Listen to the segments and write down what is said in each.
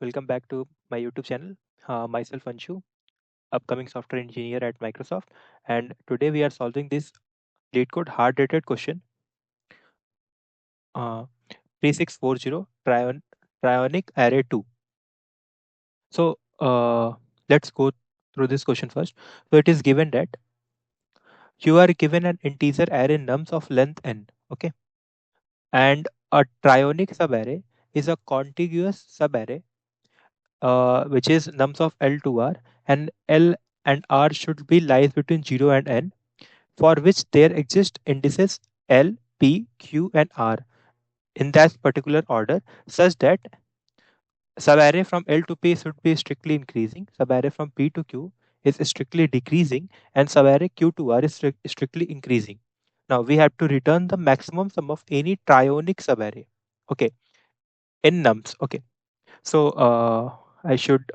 welcome back to my YouTube channel. Myself Anshu, upcoming software engineer at Microsoft, and today we are solving this Leetcode hard-rated question, uh, 3640 Trionic array 2. So let's go through this question first. So it is given that you are given an integer array nums of length n, okay, and a trionic subarray is a contiguous subarray which is nums of L to R, and L and R should be lies between 0 and n, for which there exist indices L, P, Q, and R in that particular order, such that subarray from L to P should be strictly increasing, subarray from P to Q is strictly decreasing, and subarray Q to R is strictly increasing. Now we have to return the maximum sum of any trionic subarray. Okay, in nums. Okay, so I should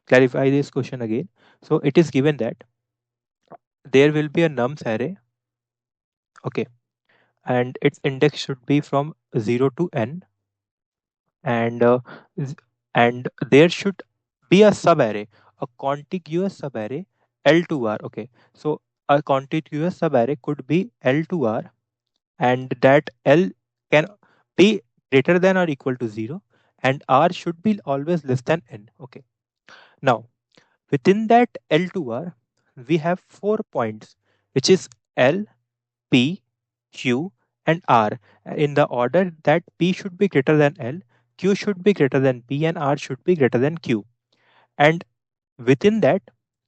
clarify this question again. So it is given that there will be a nums array, okay, and its index should be from 0 to n, and z- and there should be a subarray, a contiguous subarray L to R. Okay, so a contiguous subarray could be L to R, and that L can be greater than or equal to 0, and R should be always less than n. Okay, now within that L to R, we have 4 points, which is L, P, Q, and R in the order that P should be greater than L, Q should be greater than P, and R should be greater than Q. And within that,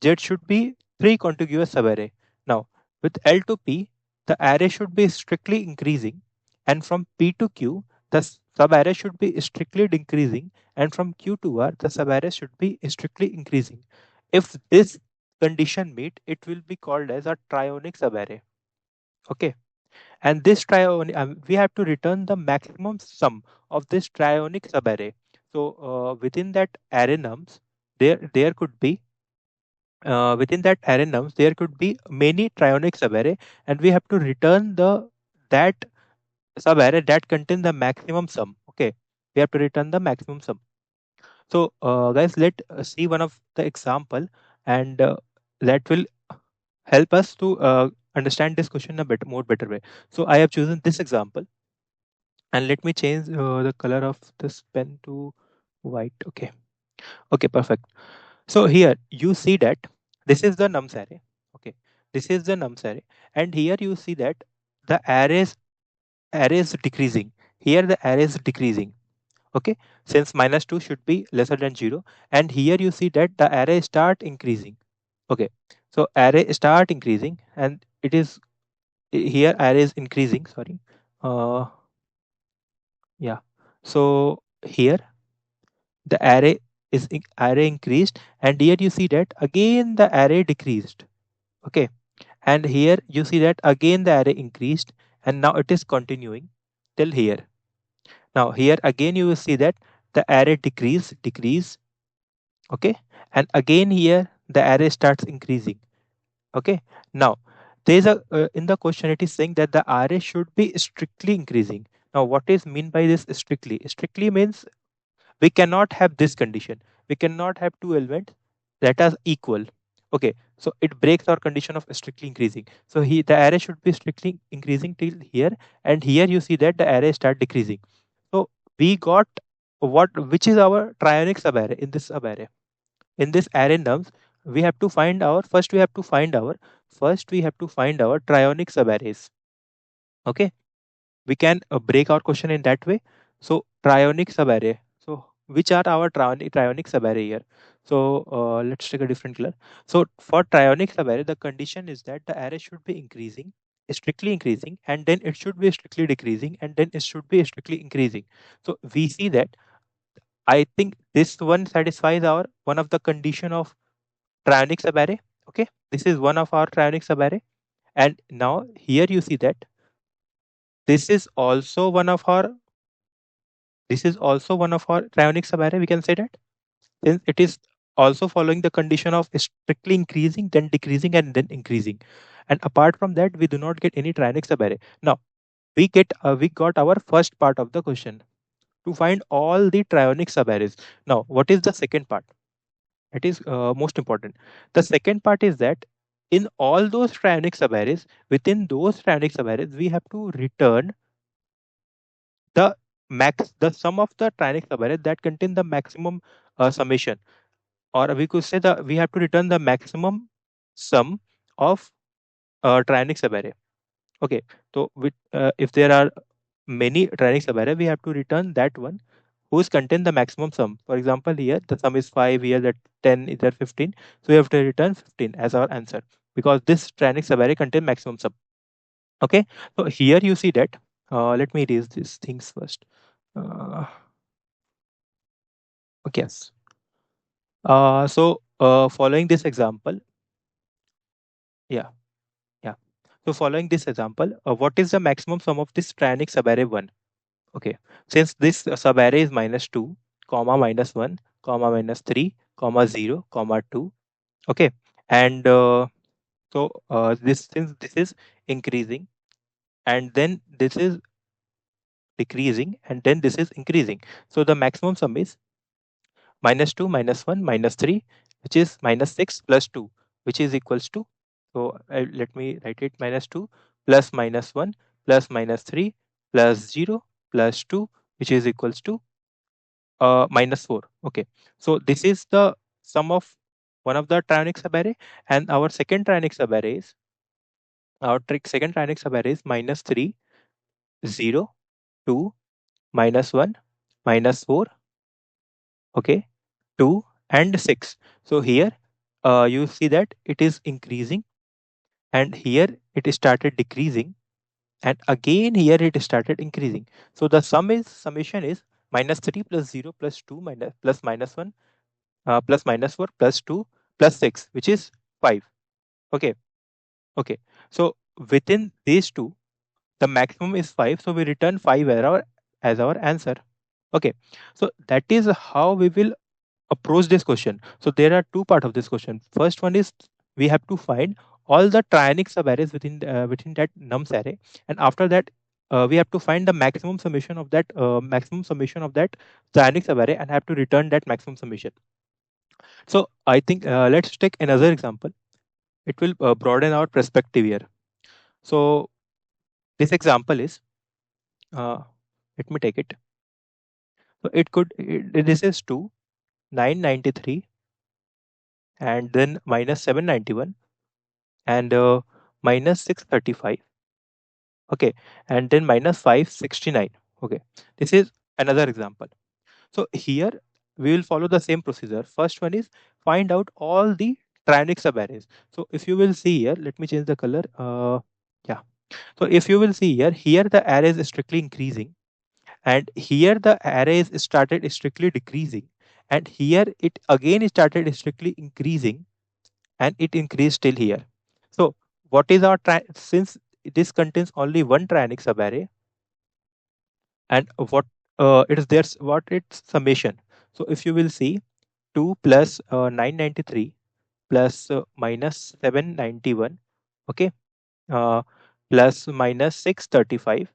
Z should be three contiguous subarray. Now, with L to P, the array should be strictly increasing, and from P to Q, the subarray should be strictly decreasing, and from Q to R, the subarray should be strictly increasing. If this condition meet, it will be called as a trionic subarray. Okay, and this trionic, we have to return the maximum sum of this trionic subarray. So within that array nums, there could be within that array nums there could be many trionic subarray, and we have to return the that subarray that contain the maximum sum. Okay, we have to return the maximum sum. So guys, let see one of the example, and that will help us to understand this question a bit more better way. So I have chosen this example, and let me change the color of this pen to white. Okay, okay, perfect. So here you see that this is the nums array. Okay, this is the nums array, and here you see that the array is decreasing. Here the array is decreasing. Okay, since -2 should be lesser than 0, and here you see that the array start increasing. Okay, so array start increasing, and it is here array is increasing. Sorry, uh, yeah. So here the array increased, and here you see that again the array decreased. Okay, and here you see that again the array increased, and now it is continuing till here. Now here again you will see that the array decrease. Okay, and again here the array starts increasing. Okay, now there is a in the question it is saying that the array should be strictly increasing. Now what is mean by this strictly means we cannot have this condition. We cannot have two elements that are equal. Okay, so it breaks our condition of strictly increasing. So the array should be strictly increasing till here, and here you see that the array start decreasing. So we got which is our trionic subarray in this subarray. In this array nums, we have to find our trionic subarrays. Okay, we can break our question in that way. So trionic subarray. So which are our trionic subarray here? So let's take a different color. So for trionic subarray, the condition is that the array should be increasing, strictly increasing, and then it should be strictly decreasing, and then it should be strictly increasing. So we see that I think this one satisfies our one of the condition of trionic subarray. Okay, this is one of our trionic subarray, and now here you see that this is also one of our trionic subarray. We can say that since it is also following the condition of strictly increasing, then decreasing, and then increasing. And apart from that, we do not get any trionic subarray. Now we got our first part of the question. to find all the trionic subarrays. Now, what is the second part? It is most important. The second part is that in all those trionic subarrays, within those trionic subarrays, we have to return the the sum of the trionic subarrays that contain the maximum summation, or we could say that we have to return the maximum sum of trionic subarray. Okay, so if there are many trionic subarray, we have to return that one whose contain the maximum sum. For example, here the sum is 5, here that 10, here 15. So we have to return 15 as our answer because this trionic subarray contain maximum sum. Okay, so here you see that. Let me erase these things first. Okay, yes. Following this example, yeah, yeah. So following this example, what is the maximum sum of this trionic subarray 1? Okay, since this subarray is -2, comma -1, comma -3, comma 0, comma 2. Okay, and this since this is increasing, and then this is decreasing, and then this is increasing. So the maximum sum is -2, -1, -3, which is -6 plus 2, which is equals to. So let me write it: -2 plus -1 plus -3 plus 0 plus 2, which is equals to -4. Okay, so this is the sum of one of the trionic subarray, and our second trionic subarray is second trionic subarray is -3, 0, 2, -1, -4. Okay, 2 and 6. So here you see that it is increasing, and here it started decreasing, and again here it started increasing. So the summation is -3 plus 0 plus 2 plus -1 plus -4 plus 2 plus 6, which is 5. Okay, okay. So within these two, the maximum is 5. So we return 5 as our answer. Okay, so that is how we will approach this question. So there are two parts of this question. First one is we have to find all the trionic subarrays within that nums array, and after that we have to find the maximum summation of that trionic subarray and have to return that maximum summation. So I think let's take another example. It will broaden our perspective here. So this example is uh, let me take it. So this is 2, 993, and then -791, and -635. Okay, and then -569. Okay, this is another example. So here we will follow the same procedure. First one is find out all the trionic subarrays. So if you will see here, let me change the color. Yeah. So if you will see here the array is strictly increasing, and here the array is started strictly decreasing, and here it again started strictly increasing, and it increased till here. So what is our since this contains only one trionic subarray, and what it is there's what its summation. So if you will see 2 plus 993 plus minus 791, okay, uh, plus minus 635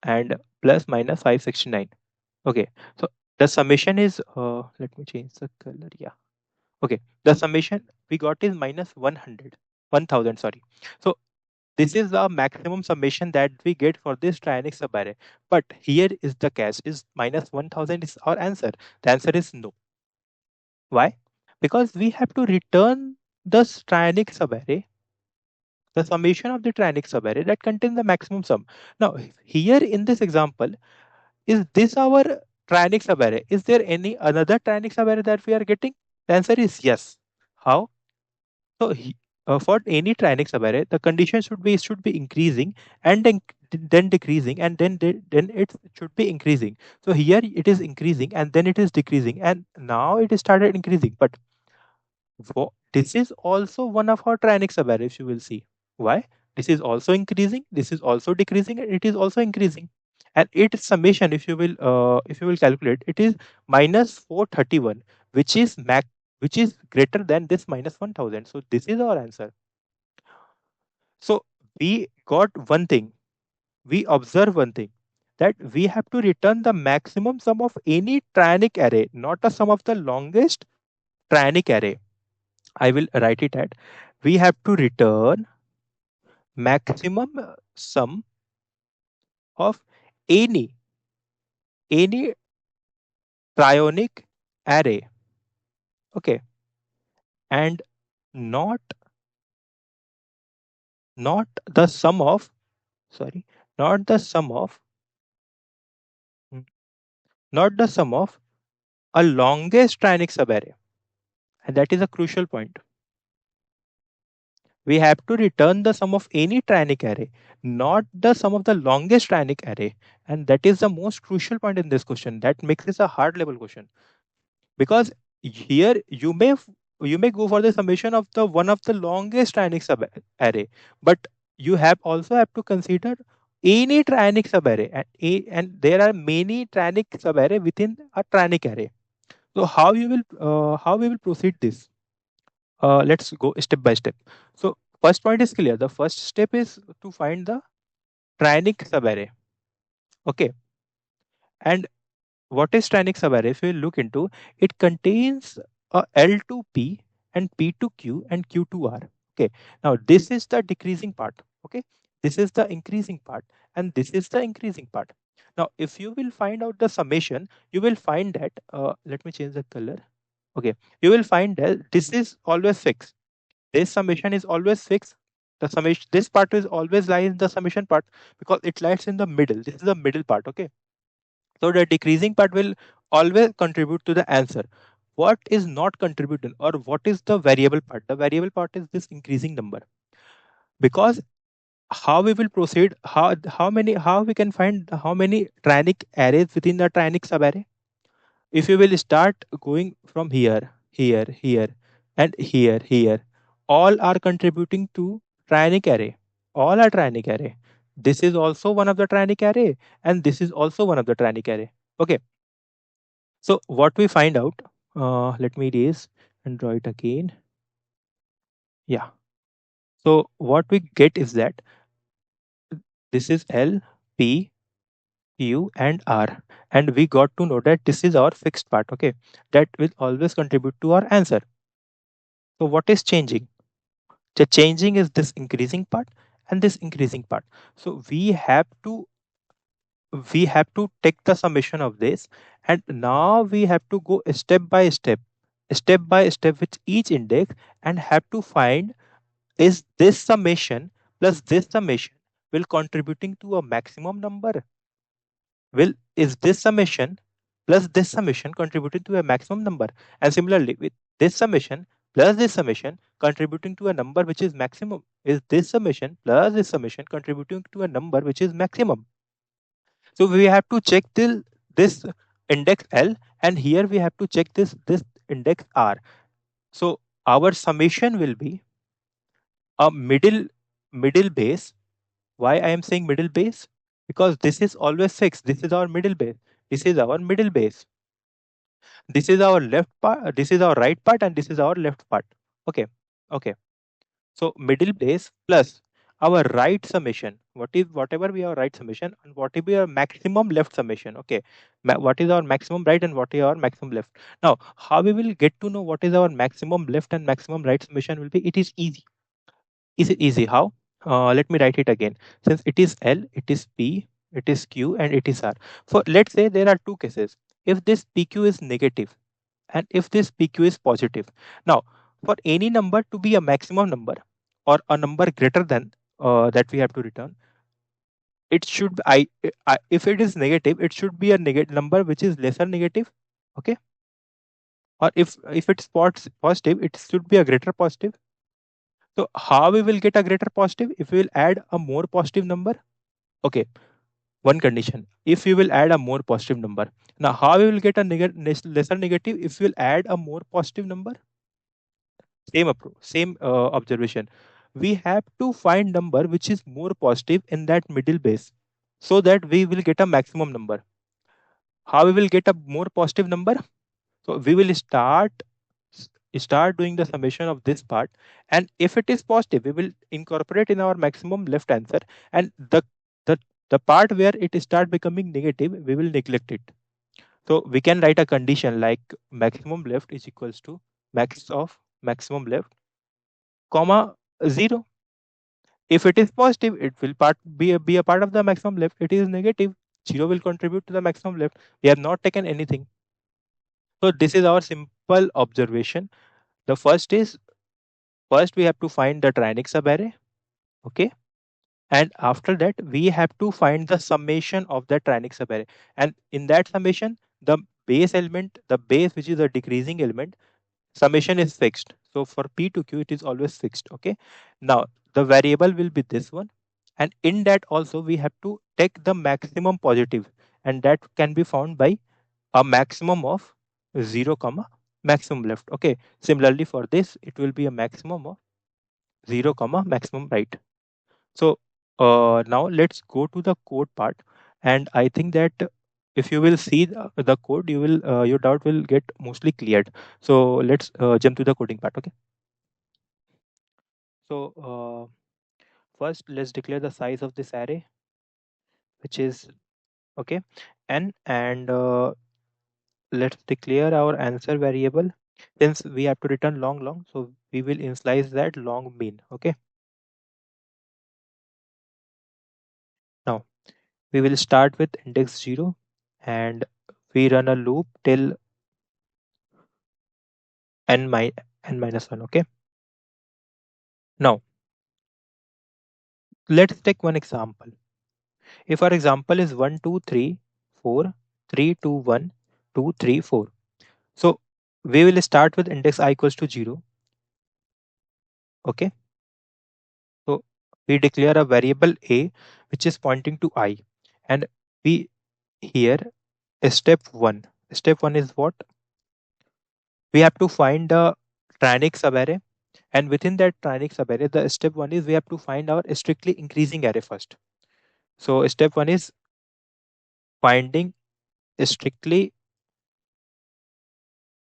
and plus minus 569. Okay, so the summation is let me change the color. Yeah, okay, the summation we got is minus 100, 1000, sorry. So this is the maximum summation that we get for this trionic subarray. But here is the catch: is minus 1000 is our answer? The answer is no. Why? Because we have to return the trionic subarray, the summation of the trionic subarray that contains the maximum sum. Now, here in this example, is this our trionic subarray? Is there any another trionic subarray that we are getting? The answer is yes. How? So for any trionic subarray, the condition should be increasing, and then decreasing, and then it should be increasing. So here it is increasing, and then it is decreasing, and now it is started increasing. But this is also one of our trionic subarrays. You will see why this is also increasing, this is also decreasing, and it is also increasing. And its summation, if you will calculate, it is -431, which is which is greater than this -1000. So this is our answer. So we got one thing, we observe one thing, that we have to return the maximum sum of any trionic array, not a sum of the longest trionic array. I will write it at, we have to return maximum sum of any any trionic array. Okay, and not not the sum of, sorry, not the sum of, mm, not the sum of a longest trionic subarray. And that is a crucial point. We have to return the sum of any trionic array, not the sum of the longest trionic array. And that is the most crucial point in this question. That makes this a hard level question. Because here you may go for the summation of the one of the longest trionic sub array, but you have also have to consider any trionic subarray, and there are many trionic subarray within a trionic array. So how we will proceed this? Let's go step by step. So first point is clear. The first step is to find the trionic subarray. Okay, and what is trionic subarray? If you look into it, contains a L to P and P to Q and Q to R. Okay, now this is the decreasing part. Okay, this is the increasing part, and this is the increasing part. Now, if you will find out the summation, you will find that. Let me change the color. Okay, you will find that this is always fixed. This summation is always fixed. The summation, this part is always lies in the summation part because it lies in the middle. This is the middle part. Okay, so the decreasing part will always contribute to the answer. What is not contributing, or what is the variable part? The variable part is this increasing number. Because how we will proceed, how we can find how many trionic arrays within the trionic subarray? If you will start going from here, here, and here, all are contributing to trionic array. All are trionic array. This is also one of the trionic array, and this is also one of the trionic array. Okay. So what we find out, let me erase and draw it again. Yeah. So what we get is that this is L, P, Q, and R. And we got to know that this is our fixed part. Okay. That will always contribute to our answer. So what is changing? The changing is this increasing part and this increasing part. So we have to take the summation of this, and now we have to go step by step with each index, and have to find, is this summation plus this summation will contributing to a maximum number? Will is this summation plus this summation contributing to a maximum number? And similarly with this summation plus this summation contributing to a number which is maximum, is this summation plus this summation contributing to a number which is maximum? So we have to check this index L, and here we have to check this index R. So our summation will be a middle base. Why I am saying middle base? Because this is always fixed. This is our middle base. This is our middle base. This is our left part. This is our right part, and this is our left part. Okay. Okay. So middle base plus our right summation. What is whatever we are right summation, and what will be our maximum left summation? Okay. What is our maximum right and what is our maximum left? Now, how we will get to know what is our maximum left and maximum right summation will be? It is easy. Is it easy? How? Let me write it again. Since it is L, it is P, it is Q, and it is R. For let's say there are two cases. If this PQ is negative and if this PQ is positive. Now, for any number to be a maximum number or a number greater than that we have to return, it should if it is negative, it should be a negative number which is lesser negative. Okay, or if it's positive, it should be a greater positive. So how we will get a greater positive? If we will add a more positive number. Okay, one condition. If we will add a more positive number. Now how we will get a lesser negative? If we will add a more positive number. Same approach, same observation. We have to find number which is more positive in that middle base, so that we will get a maximum number. How we will get a more positive number? So we will start doing the summation of this part, and if it is positive, we will incorporate in our maximum left answer, and the The part where it start becoming negative, we will neglect it. So we can write a condition like maximum left is equals to max of maximum left, comma 0. If it is positive, it will be a part of the maximum left. It is negative, 0 will contribute to the maximum left. We have not taken anything. So this is our simple observation. The first is, first we have to find the Trionic subarray. Okay. And after that, we have to find the summation of the Trionic subarray. And in that summation, the base element, the base which is a decreasing element, summation is fixed. So for P to Q, it is always fixed. Okay. Now the variable will be this one. And in that also, we have to take the maximum positive, and that can be found by a maximum of 0 comma maximum left. Okay. Similarly for this, it will be a maximum of 0 comma maximum right. So now let's go to the code part, and I think that if you will see the code, you will your doubt will get mostly cleared. So let's jump to the coding part. Okay. So first, let's declare the size of this array, which is okay, n, and let's declare our answer variable. Since we have to return long, so we will initialize that long mean. Okay. Now we will start with index 0, and we run a loop till n minus 1. Okay. Now let's take one example. If our example is 1 2 3 4 3 2 1 2 3 4, so we will start with index I equals to 0. Okay. So we declare a variable a which is pointing to I, and we here step 1. Step 1 is what? We have to find the Trionic subarray, and within that Trionic subarray, the step 1 is we have to find our strictly increasing array first. So step 1 is finding strictly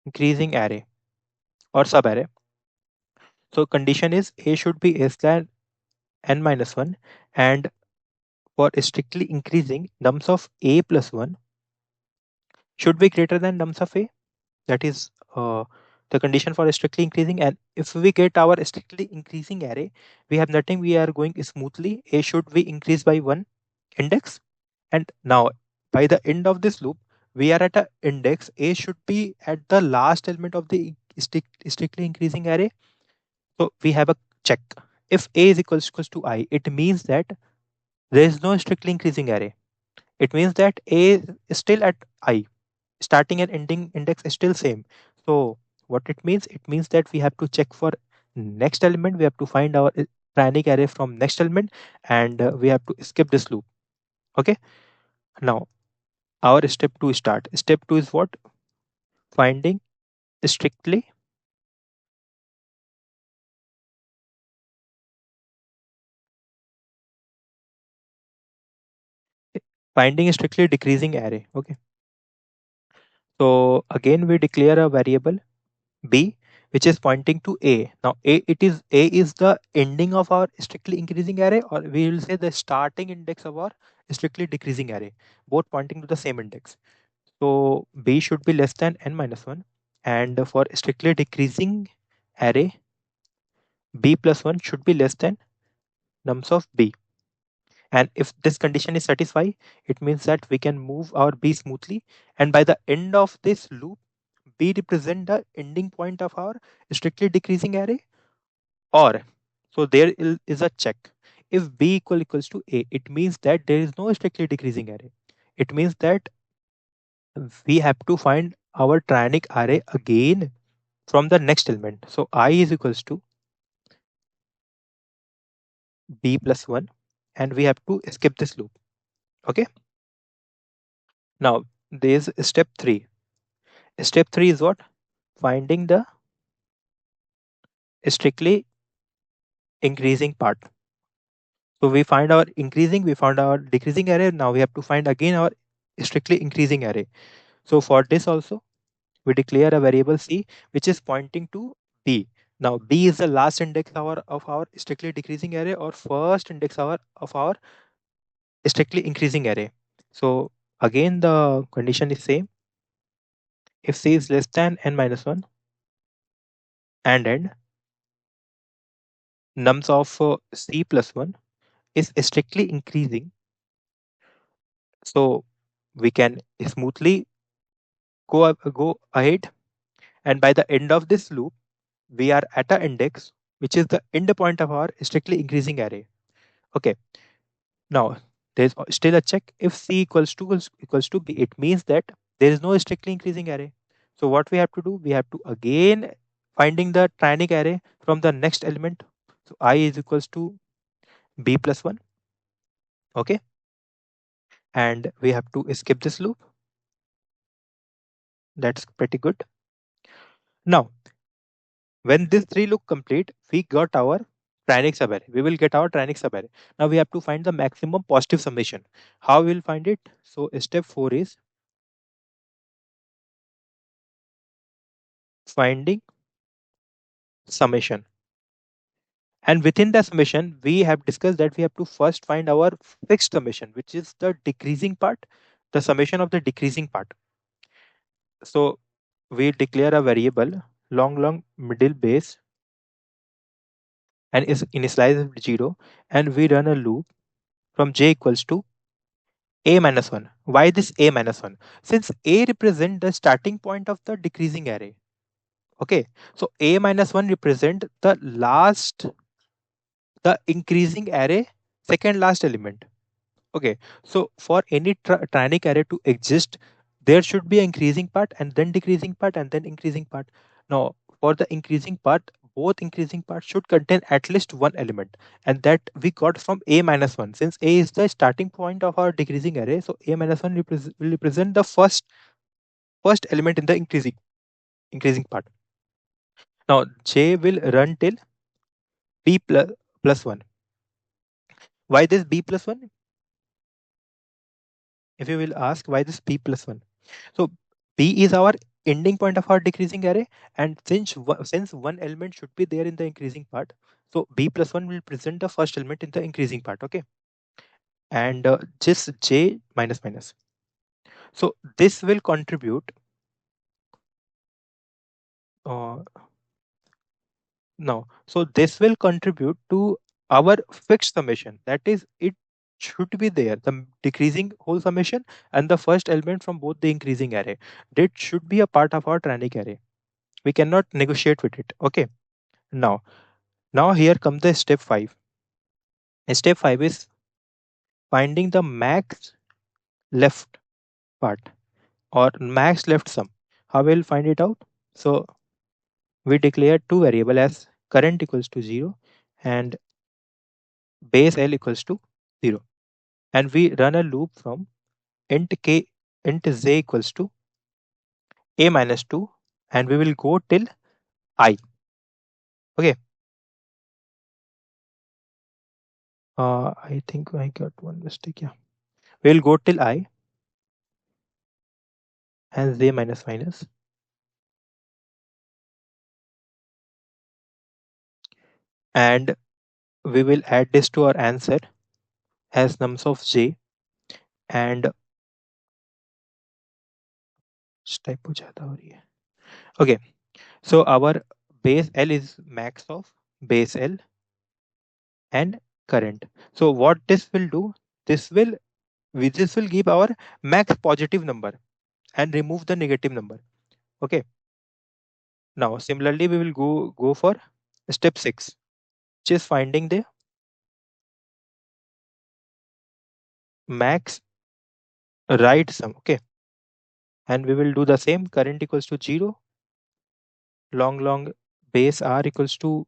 increasing array or subarray. So condition is a should be less than n minus 1, and for strictly increasing, nums of a plus 1 should be greater than nums of a. That is the condition for strictly increasing. And if we get our strictly increasing array, we have nothing, we are going smoothly. A should be increased by 1 index, and now by the end of this loop, we are at a index. A should be at the last element of the strictly increasing array. So we have a check. If a is equals to I, it means that there is no strictly increasing array. It means that a is still at I. Starting and ending index is still same. So what it means? It means that we have to check for next element. We have to find our Trionic array from next element, and we have to skip this loop. Okay. Now our step 2 start. Step 2 is what? Finding strictly finding a strictly decreasing array. Okay. So again we declare a variable b which is pointing to a. Now a is the ending of our strictly increasing array, or we will say the starting index of our strictly decreasing array, both pointing to the same index. So b should be less than n minus 1, and for strictly decreasing array, b plus 1 should be less than nums of b. And if this condition is satisfied, it means that we can move our b smoothly, and by the end of this loop, b represent the ending point of our strictly decreasing array. Or so there is a check. If b equals to a, it means that there is no strictly decreasing array. It means that we have to find our Trionic array again from the next element. So I is equals to b plus 1, and we have to skip this loop. Okay. Now there is step 3. Step 3 is what? Finding the strictly increasing part. So we find our increasing, we found our decreasing array. Now we have to find again our strictly increasing array. So for this also, we declare a variable c which is pointing to b. Now b is the last index of our strictly decreasing array, or first index of our strictly increasing array. So again the condition is same. If c is less than n minus 1 and end nums of c plus 1 is strictly increasing, so we can smoothly go ahead, and by the end of this loop we are at a index which is the end point of our strictly increasing array. Okay, now there's still a check. If c equals to b, it means that there is no strictly increasing array. So what we have to do, we have to again finding the trionic array from the next element. So I is equals to b plus 1. Okay, and we have to skip this loop. That's pretty good. Now when this three loop complete, we got our trionic subarray. We will get our trionic subarray. Now we have to find the maximum positive summation. How we will find it? So step 4 is finding summation. And within the summation, we have discussed that we have to first find our fixed summation, which is the decreasing part, the summation of the decreasing part. So we declare a variable long middle base and is initialized with 0, and we run a loop from j equals to a minus 1. Why this a minus 1? Since a represent the starting point of the decreasing array. Okay, so a minus 1 represent the increasing array second last element. Okay, so for any trionic array to exist, there should be an increasing part and then decreasing part and then increasing part. Now, for the increasing part, both increasing parts should contain at least one element, and that we got from a minus 1. Since a is the starting point of our decreasing array, so a minus 1 will represent the first element in the increasing part. Now, j will run till plus 1. Why this b plus 1? If you will ask why this b plus 1, so b is our ending point of our decreasing array, and since one element should be there in the increasing part, so b plus 1 will present the first element in the increasing part. Okay, and just j minus minus, so this will contribute uh, now, so this will contribute to our fixed summation, that is it should be there, the decreasing whole summation and the first element from both the increasing array, that should be a part of our trionic array. We cannot negotiate with it. Okay, now here comes the step 5. Step 5 is finding the max left part or max left sum. How we'll find it out? So we declare two variable as current equals to 0 and base L equals to 0, and we run a loop from int k int z equals to a minus 2, and we will go till I. Okay, I think I got one mistake. Yeah, we'll go till I and z minus minus, and we will add this to our answer as nums of j, and typo ज़्यादा हो रही है. Okay, so our base L is max of base L and current. So what this will do, this will give our max positive number and remove the negative number. Okay, now similarly we will go for step 6, which is finding the max right sum. Okay, and we will do the same, current equals to 0, long base R equals to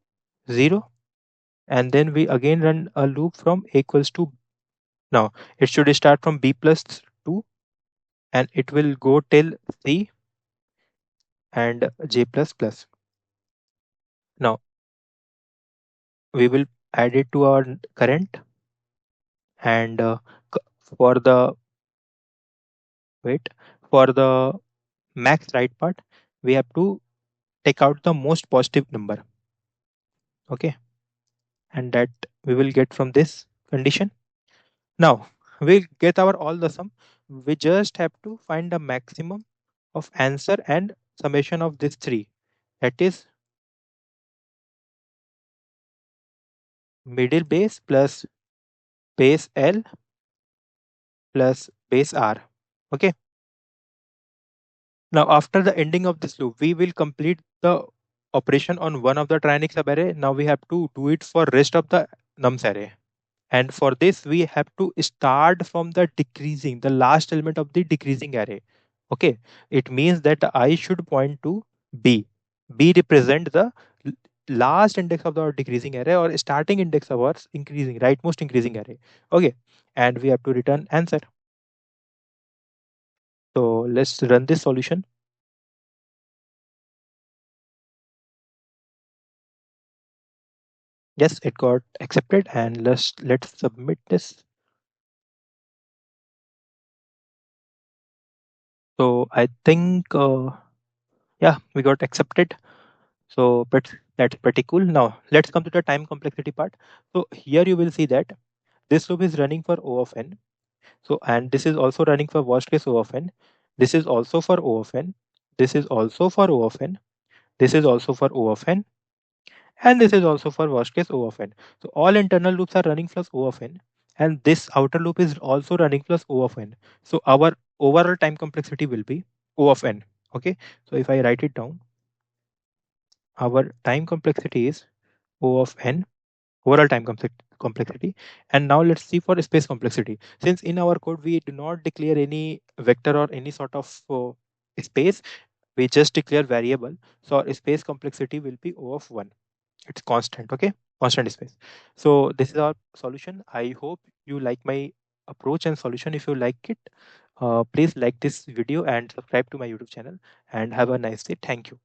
0, and then we again run a loop from a equals to, now it should start from b plus 2 and it will go till c and j plus plus. Now we will add it to our current, and for the wait for the max right part, we have to take out the most positive number. Okay, and that we will get from this condition. Now we get our all the sum. We just have to find the maximum of answer and summation of these three. That is middle base plus base L plus base R. Okay. Now after the ending of this loop, we will complete the operation on one of the Trionic subarray. Now we have to do it for rest of the nums array. And for this, we have to start from the decreasing, the last element of the decreasing array. Okay. It means that I should point to B. B represent the last index of the decreasing array or starting index of our increasing, rightmost increasing array. Okay. And we have to return answer. So let's run this solution. Yes, it got accepted, and let's submit this. So I think yeah, we got accepted. So that's pretty cool. Now let's come to the time complexity part. So here you will see that this loop is running for O of n. So and this is also running for worst case O of n. This is also for O of n. This is also for O of n. This is also for O of n. And this is also for worst case O of n. So all internal loops are running plus O of n, and this outer loop is also running plus O of n. So our overall time complexity will be O of n. Okay. So if I write it down, our time complexity is O of n, overall time complexity. And now let's see for space complexity. Since in our code we do not declare any vector or any sort of space, we just declare variable. So our space complexity will be O of 1. It's constant. Okay, constant space. So this is our solution. I hope you like my approach and solution. If you like it, please like this video and subscribe to my YouTube channel, and have a nice day. Thank you.